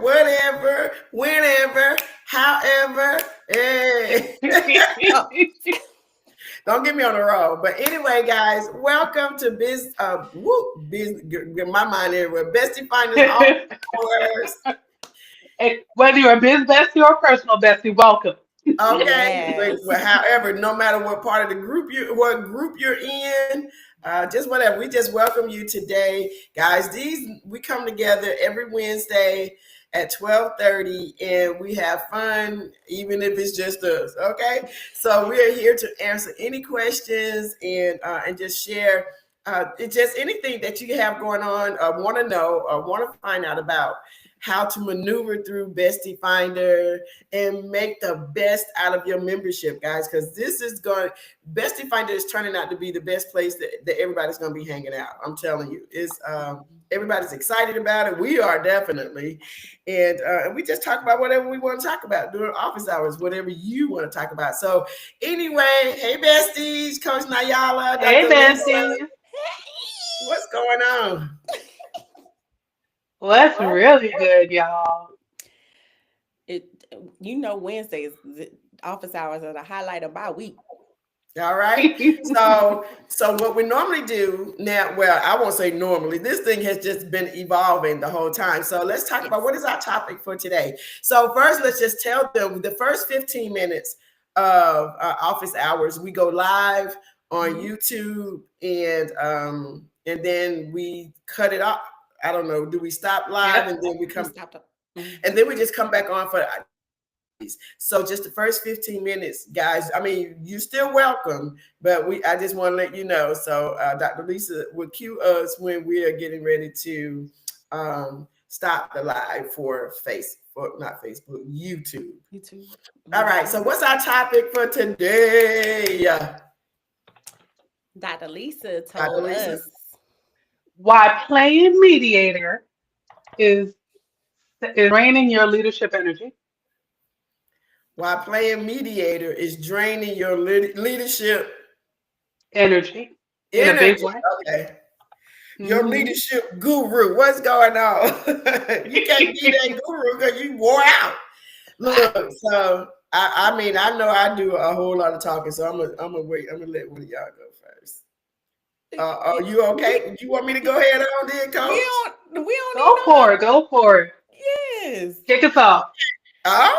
whatever, whenever, however. Hey. Don't get me on the road. But anyway, guys, welcome to get my mind everywhere. Bestie Finders Hours. Whether you're a biz bestie or a personal bestie, welcome. Okay. Yes. However, no matter what part of the group what group you're in, just whatever. We just welcome you today, guys. We come together every Wednesday at 12:30, and we have fun, even if it's just us. Okay, so we are here to answer any questions and just share. It's just anything that you have going on, or want to know, or want to find out about how to maneuver through Bestie Finder and make the best out of your membership, guys, because Bestie Finder is turning out to be the best place that everybody's going to be hanging out. I'm telling you, everybody's excited about it. We are definitely, and we just talk about whatever we want to talk about during office hours, whatever you want to talk about. So anyway, hey besties, Coach Nayala, Hey, Dr. Lisa, besties. what's going on? What's really good, y'all? It, Wednesdays, the office hours are the highlight of my week. All right. So what we normally do now, well, I won't say normally, this thing has just been evolving the whole time. So let's talk about what is our topic for today. So first, let's just tell them the first 15 minutes of office hours, we go live on YouTube and then we cut it off. I don't know. Do we stop live and then we come and then we just come back on for so just the first 15 minutes, guys. I mean, you're still welcome, but I just want to let you know. So Dr. Lisa will cue us when we are getting ready to stop the live for not Facebook, YouTube. All right. So what's our topic for today? Dr. Lisa told us why playing mediator is draining your leadership energy. Why playing mediator is draining your leadership energy in a big way. Okay. Your leadership guru. What's going on? You can't be that guru because you wore out. Look, so I mean, I know I do a whole lot of talking, so I'm gonna wait. I'm gonna let one of y'all go first. Are you okay? Do you want me to go ahead on there, Coach? We don't go for it. Go for it. Yes. Kick us off. Okay.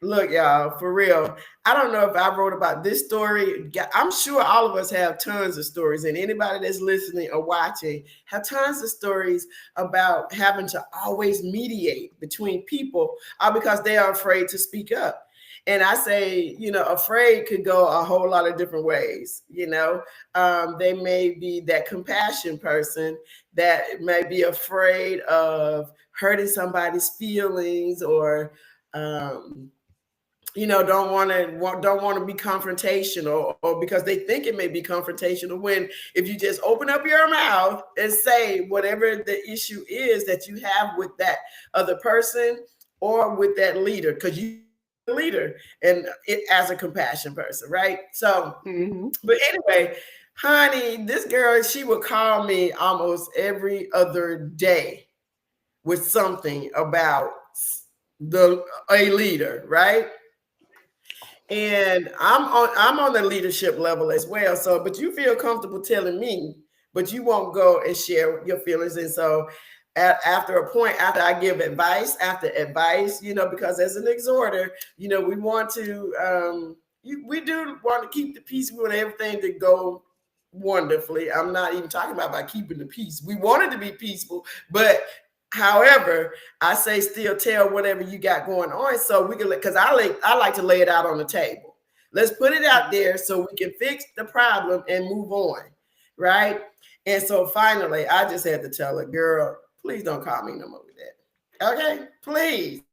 Look, y'all, for real. I don't know if I wrote about this story. I'm sure all of us have tons of stories, and anybody that's listening or watching have tons of stories about having to always mediate between people because they are afraid to speak up. And I say, afraid could go a whole lot of different ways. They may be that compassion person that may be afraid of hurting somebody's feelings or, don't want to be confrontational or because they think it may be confrontational when if you just open up your mouth and say whatever the issue is that you have with that other person or with that leader, because you leader and it as a compassion person, right? So but anyway, honey, this girl, she would call me almost every other day with something about a leader, right? And I'm on the leadership level as well. So, but you feel comfortable telling me, but you won't go and share your feelings. And so after a point, after I give advice, because as an exhorter, we want to, we do want to keep the peace. We want everything to go wonderfully. I'm not even talking about keeping the peace. We want it to be peaceful, but however, I say still tell whatever you got going on so we can, because I like to lay it out on the table. Let's put it out there so we can fix the problem and move on, right? And so finally, I just had to tell her, girl, please don't call me no more with that. Okay, please.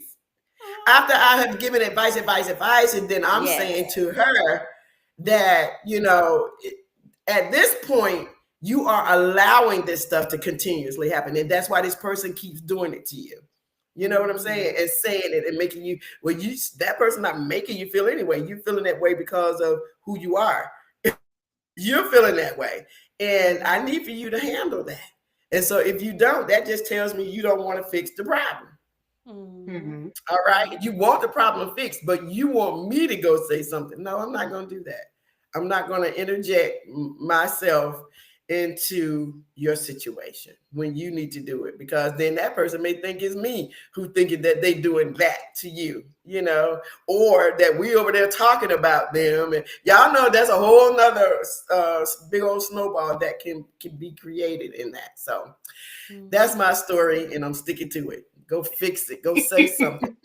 After I have given advice, and then I'm saying to her that, at this point, you are allowing this stuff to continuously happen. And that's why this person keeps doing it to you. You know what I'm saying? And saying it and making you, that person not making you feel anyway. You're feeling that way because of who you are. You're feeling that way. And I need for you to handle that. And so if you don't, that just tells me you don't want to fix the problem. Mhm. Mm-hmm. All right. You want the problem fixed, but you want me to go say something. No, I'm not going to do that. I'm not going to interject myself into your situation when you need to do it, because then that person may think it's me who thinking that they doing that to you, or that we over there talking about them. And y'all know that's a whole nother big old snowball that can be created in that. So that's Mhm. my story, and I'm sticking to it. Go fix it. Go say something.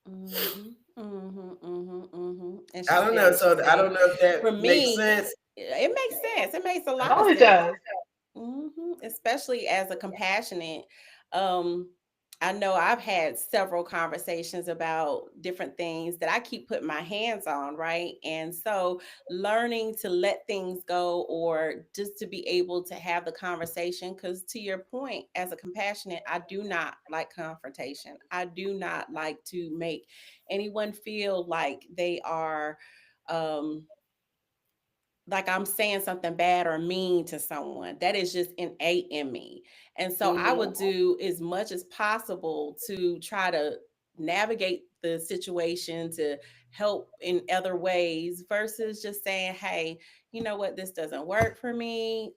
Mhm. Mhm. Mhm. Mhm. And I she don't said know. what she So I don't said. know if For that makes me, sense. it makes sense. It makes a lot Oh, of it sense. does. Especially as a compassionate. Um, I know I've had several conversations about different things that I keep putting my hands on, right? And so learning to let things go, or just to be able to have the conversation, because to your point, as a compassionate, I do not like confrontation. I do not like to make anyone feel like they are um like I'm saying something bad or mean to someone. That is just innate in me. And so I Hmm. would do as much as possible to try to navigate the situation, to help in other ways, versus just saying, hey, you know what, this doesn't work for me.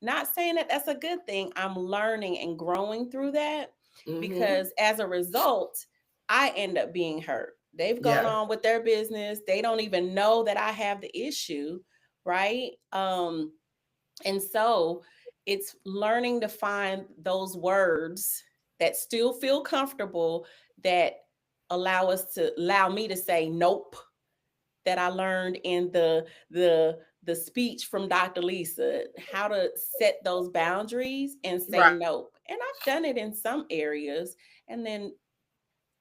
Not saying that that's a good thing. I'm learning and growing through that, Hmm. because as a result, I end up being hurt. They've gone Yeah. on with their business. They don't even know that I have the issue, right? And so it's learning to find those words that still feel comfortable, that allow me to say nope, that I learned in the speech from Dr. Lisa, how to set those boundaries and say Right. nope. And I've done it in some areas, and then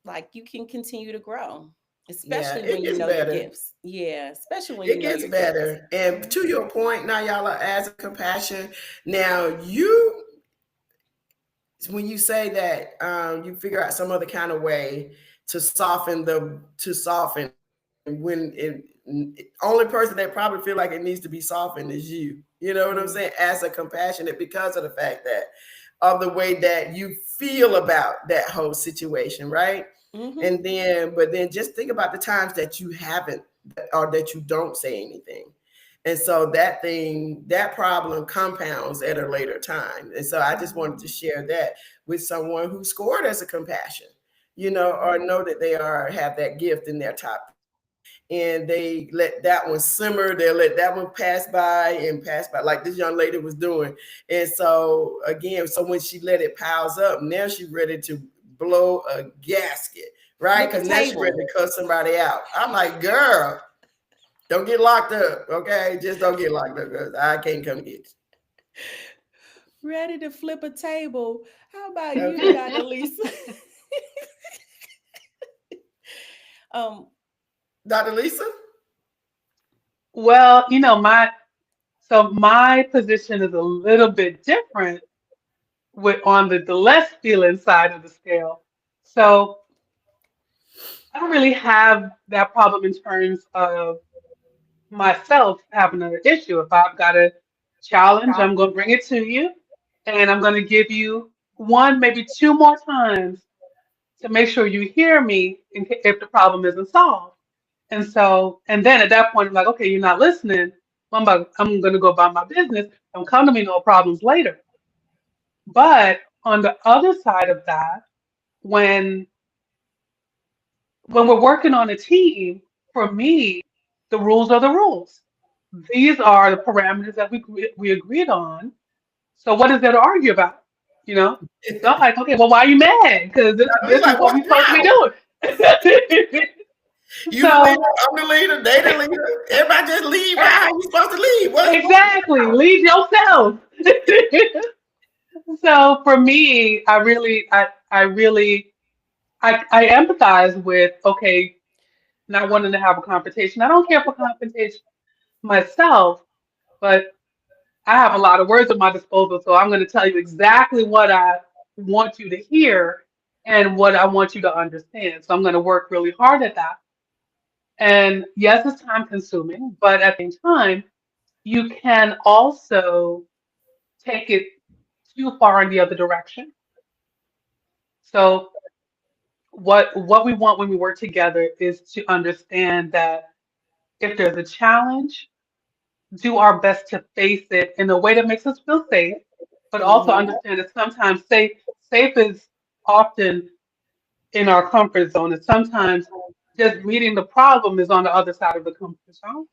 like you can continue to grow, Yeah. especially It when you gets know your better. gifts. Yeah, especially when you It know gets your gifts. better. And to your point, now y'all are as a compassion. Now when you say that you figure out some other kind of way to soften when only person that probably feel like it needs to be softened is you. You know what I'm Mm, saying? As a compassionate, because of the fact that of the way that you feel about that whole situation, right? mm-hmm. And then, but then just think about the times that you haven't, or that you don't say anything. And so that problem compounds at a later time. And so I just wanted to Mm-hmm. share that with someone who scored as a compassion, or Mm-hmm. know that they have that gift in their top, and they let that one simmer. They'll let that one pass by, like this young lady was doing. And so again, so when she let it piles up, now she's ready to blow a gasket, right? Flip a Because now she's ready table. to cut somebody out. I'm like, girl, don't get locked up, okay? Just don't get locked up, because I can't come get Ready to flip a table. How about you. you, Okay. Dr. Lisa? um, Dr. Lisa? Well, my position is a little bit different with on the less feeling side of the scale. So I don't really have that problem in terms of myself having an issue. If I've got a challenge, I'm going to bring it to you, and I'm going to give you one, maybe two more times to make sure you hear me if the problem isn't solved. And then at that point, I'm like, okay, you're not listening. I'm going to go about my business. Don't come to me no problems later. But on the other side of that, when when we're working on a team, for me, the rules are the rules. These are the parameters that we agreed on. So what is there to argue about? You know? So I'm like, okay, well, why are you mad? Because He's this is like, what what's we're the supposed to be problem? doing. You the So leader, I'm the leader, they the leader. Everybody just leave, right? How you supposed to leave? What exactly, lead yourself. So for me, I empathize with, okay, not wanting to have a confrontation. I don't care for confrontation myself, but I have a lot of words at my disposal, so I'm going to tell you exactly what I want you to hear and what I want you to understand. So I'm going to work really hard at that. And yes, it's time consuming, but at the same time, you can also take it too far in the other direction. So what we want when we work together is to understand that if there's a challenge, do our best to face it in a way that makes us feel safe, but also Mhm. understand that sometimes safe is often in our comfort zone, and sometimes just meeting the problem is on the other side of the comfort zone.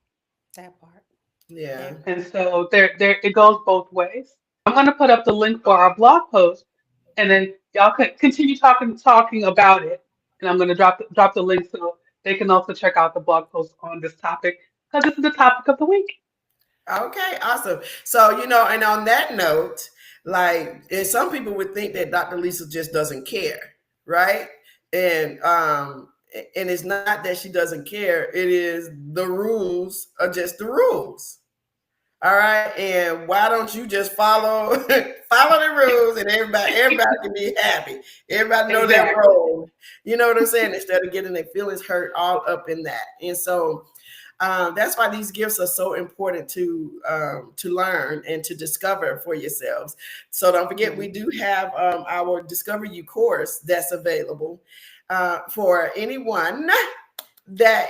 That part. Yeah. That And part. so there it goes both ways. I'm going to put up the link for our blog post, and then y'all can continue talking about it. And I'm going to drop the link so they can also check out the blog post on this topic because this is the topic of the week. Okay, awesome. So, and on that note, like, and some people would think that Dr. Lisa just doesn't care, right? And it's not that she doesn't care. It is the rules are just the rules. All right. And why don't you just follow follow the rules and everybody can be happy. Everybody know their Exactly. role. You know what I'm saying? Instead of getting their feelings hurt all up in that. And so that's why these gifts are so important to learn and to discover for yourselves. So don't forget, we do have our Discover You course that's available for anyone that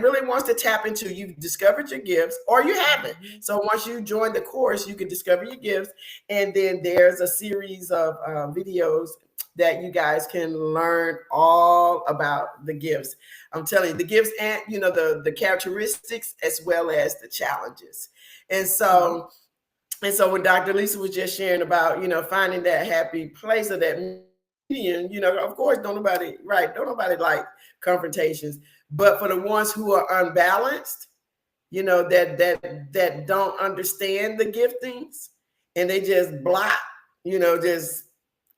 really wants to tap into. You've discovered your gifts or you haven't. So once you join the course, you can discover your gifts, and then there's a series of videos that you guys can learn all about the gifts. I'm telling you, the gifts and the characteristics as well as the challenges. And so when Dr. Lisa was just sharing about finding that happy place of that median, of course don't nobody like confrontations, but for the ones who are unbalanced, that don't understand the giftings, and they just block, just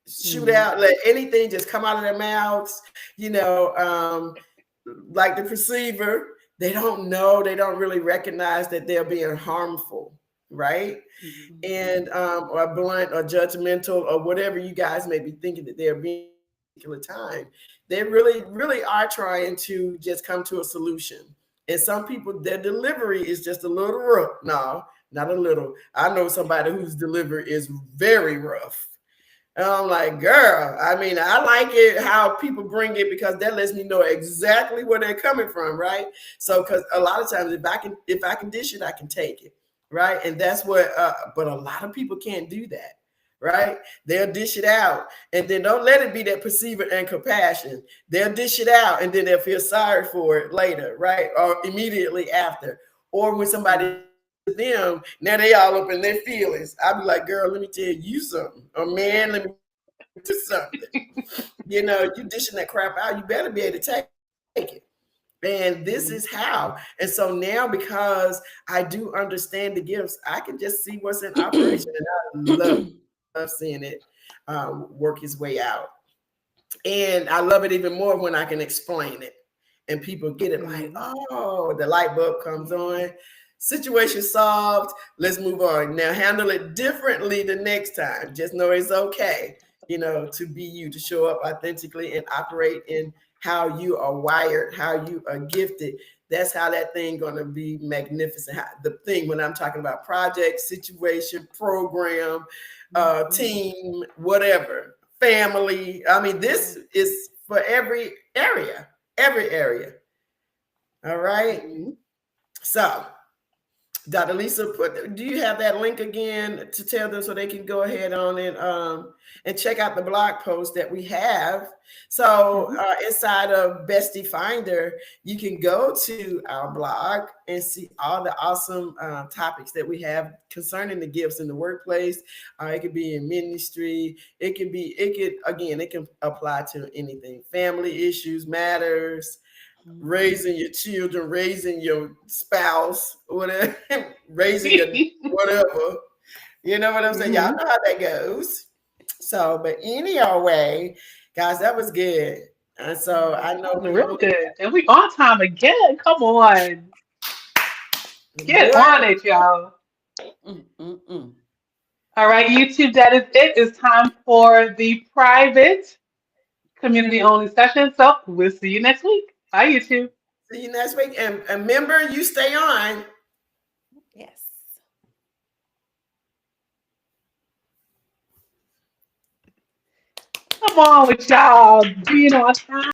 shoot out, let anything just come out of their mouths, like the perceiver. They don't know, they don't really recognize that they're being harmful, right? And or blunt or judgmental or whatever you guys may be thinking that they're being at a particular time. They really are trying to just come to a solution. And some people, their delivery is just a little rough. No, not a little. I know somebody whose delivery is very rough. And I'm like, girl, I mean, I like it how people bring it because that lets me know exactly where they're coming from, right? So, because a lot of times, if I can dish it, I can take it, right? And that's what. But a lot of people can't do that, right? They'll dish it out, and then don't let it be that perceiver and compassion. They'll dish it out, and then they'll feel sorry for it later, right? Or immediately after, or when somebody them, now they all up in their feelings. I'll be like, girl, let me tell you something. Or man, let me do something. You dishing that crap out, you better be able to take it. And this is how. And so now, because I do understand the gifts, I can just see what's in operation. And I love seeing it work its way out. And I love it even more when I can explain it and people get it like, oh, the light bulb comes on. Situation solved. Let's move on. Now handle it differently the next time. Just know it's okay, to be you, to show up authentically and operate in how you are wired, how you are gifted. That's how that thing gonna be magnificent. The thing when I'm talking about project, situation, program, team, whatever, family. I mean, this is for every area. Every area. All right. So, Dr. Lisa, do you have that link again to tell them so they can go ahead on and check out the blog post that we have? So inside of Bestie Finder, you can go to our blog and see all the awesome topics that we have concerning the gifts in the workplace. It could be in ministry. It can apply to anything. Family issues, matters, raising your children, raising your spouse, whatever, raising your whatever. You know what I'm saying? Y'all know how that goes. So, but anyway, guys, that was good. And so I know That was real good. And we on time again. Come on. Get boy, on it, y'all. All right, YouTube, that is it. It's time for the private community only session. So we'll see you next week. Bye, YouTube. see you next week. And remember, you stay on. Yes. Come on with y'all being on time.